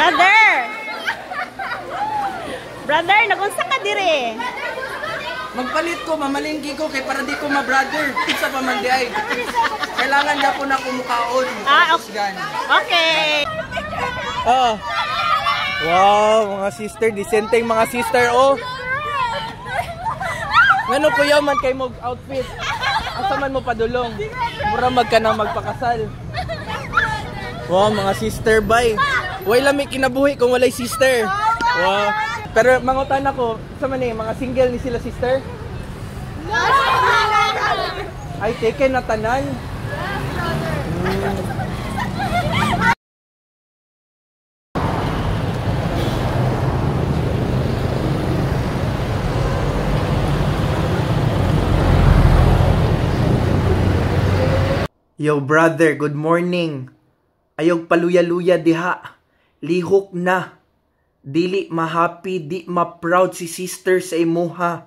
Brother! Brother, nagunsa ka dire. Magpalit ko, mamalingki ko kay para di ko ma-brother. Isa pa man di ay. Kailangan niya po na kumukaon. Okay. Oh. Wow, mga sister, disenteng mga sister, oh. Ngano ko yaman kay mo outfit? Asa man mo padulong? Mura magka na magpakasal. Wow, mga sister, bye. Way lami kinabuhi kung walay sister. Wow. Pero mangutan ako, sa man mga single ni sila sister? Ay, taken na tanan. Yo brother, good morning. Ayog paluya-luya diha. Lihok na. Dili ma-happy, di ma-proud si sister sa imuha.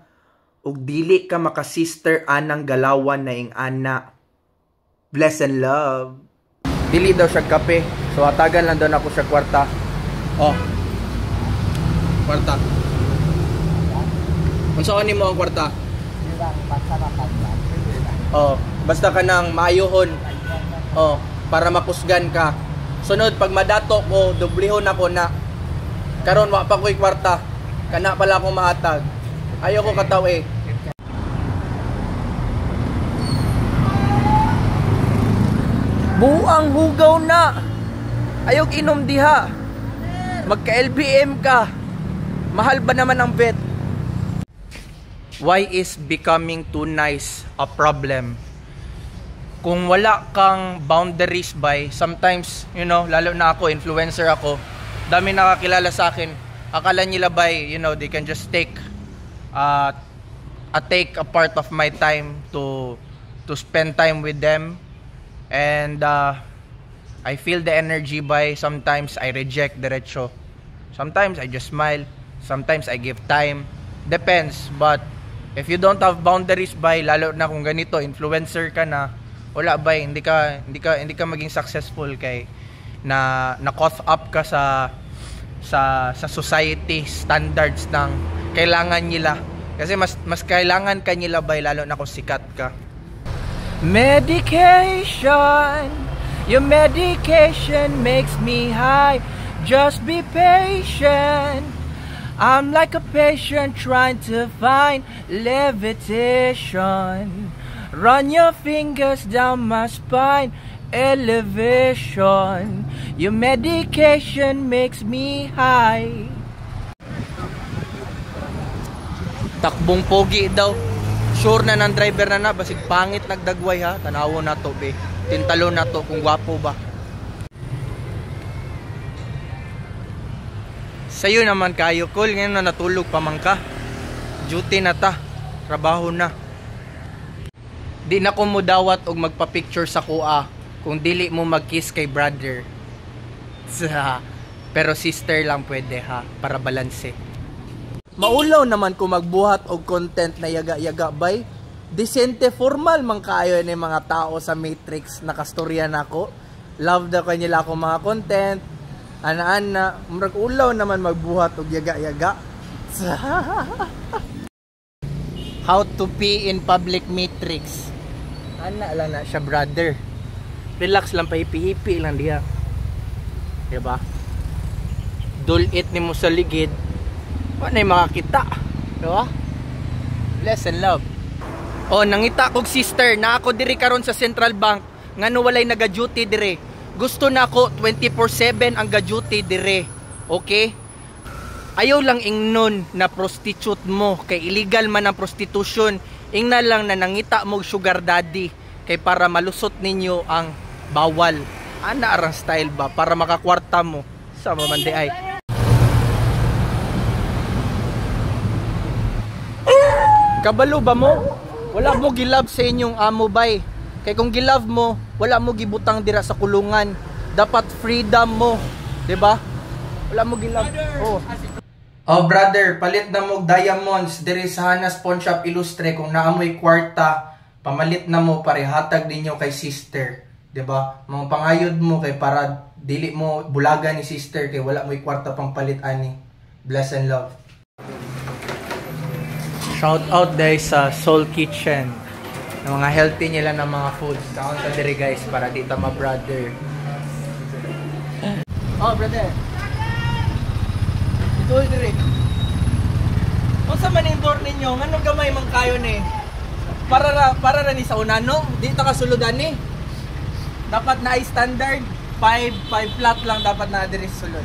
Ug dili ka maka-sister anang galawan na ing ana. Bless and love. Dili daw siya kape. So atagan lang daw na ako siya kwarta. Oh. Kwarta. Unsa ni mo ang kwarta? Oh, basta ka nang maayohon. Oh, para makusgan ka. Sunod pag madato ko, dublihon ako na. Karon wa pa ko'y kwarta. Kana pala akong mahatag. Ayaw ko kataw eh. Buang hugaw na. Ayaw inom diha. Magka-LBM ka. Mahal ba naman ang bet? Why is becoming too nice a problem? Kung wala kang boundaries by, sometimes, you know, lalo na ako, influencer ako, dami nakakilala sa akin. Akala nila by, you know, they can just take a part of my time to spend time with them. And I feel the energy by, sometimes I reject diretso. Sometimes I just smile. Sometimes I give time. Depends. But if you don't have boundaries by, lalo na kung ganito, influencer ka na, wala ba, hindi ka maging successful kay na caught up ka sa society standards ng kailangan nila. Kasi mas kailangan ka nila ba, lalo na kung sikat ka. Medication, your medication makes me high. Just be patient. I'm like a patient trying to find levitation. Run your fingers down my spine. Elevation. Your medication makes me high. Takbong pogi daw. Sure na ng driver na basig pangit nagdagway ha. Tanawo na to be. Tintalo na to kung gwapo ba. Sa'yo naman kayo, Col. Ngayon na natulog pa man ka. Duty na ta. Trabaho na. Di na ko mo dawat og magpa-picture sa kuha kung dili mo mag-kiss kay brother. Pero sister lang pwede ha, para balanse. Maulaw naman kung magbuhat og content na yaga-yaga bay. Decente formal man kaayo ni mga tao sa Matrix nakastorya nako. Love da ko nila ako mga content. Ana-ana, murag ulaw naman magbuhat og yaga-yaga. How to pee in public Matrix. Ana lang na siya brother. Relax lang, pahipi-hipi lang diha. Diba? Dulit ni mo sa ligid. Wala na makakita. Diba? Bless and love. Oh, nangita kog sister na ako diri karon sa Central Bank. Ngano walay naga-duty dire. Gusto na ako 24/7 ang ga-duty dire. Okay? Ayaw lang ingnon na prostitute mo. Kay illegal man ang prostitution. Ingna lang na nangita mo sugar daddy. Kay para malusot ninyo ang bawal. Ana arang style ba? Para makakwarta mo. Sa mamandi ay. Kabalo ba mo? Wala mo gilove sa inyong amo bay. Kay kung gilove mo, wala mo gibutang dira sa kulungan. Dapat freedom mo, 'di ba? Wala mo gilove. Oh. Oh brother, palit na mo diamonds diri sa Hanas Pawn Shop Ilustre kung naamoy kwarta, pamalit na mo parehatag ninyo kay sister, 'di ba? Mga pangayod mo kay para Dili mo bulaga ni sister kay wala mo kwarta pang palit ani. Bless and love. Shout out guys sa Soul Kitchen. Ng mga healthy nila ng mga foods. Kaon ta diri guys para dito ma brother. Oh brother. Ito diri. Unsa man ning door ninyo? Nganong gamay man kayo ni? Para ra ni sa unano, di ta kasuludan ni. Dapat na standard 5 flat lang dapat na diri sulod.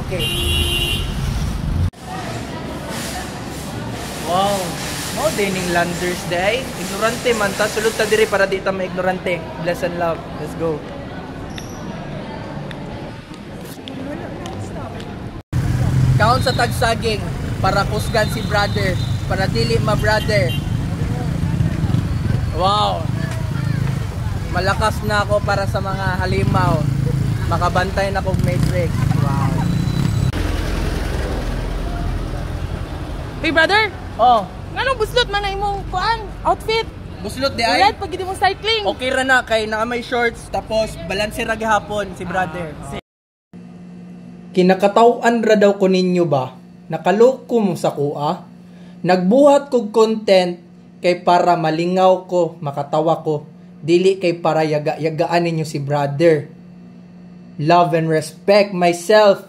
Okay. Wow. Mo dining landers day. Ignorante man ta sulod ta diri para di ta maignorante. Bless and love. Let's go. Kaon sa tagsaging para kusgan si brother, para dili ma brother. Wow. Malakas na ako para sa mga halimaw. Makabantay na kog matrix. Wow. Hey brother, Oh, nganong buslot man na imong kuan outfit? buslot di ay. Ulat pag gid mo cycling. Okay ra na kay naa may shorts tapos balanse ra gihapon si brother. Kinakataw-an ra daw ko ninyo ba? Nakaloko mo sa kuha? Nagbuhat kog content kay para malingaw ko, makatawa ko. Dili kay para yaga-yagaan ninyo si brother. Love and respect myself.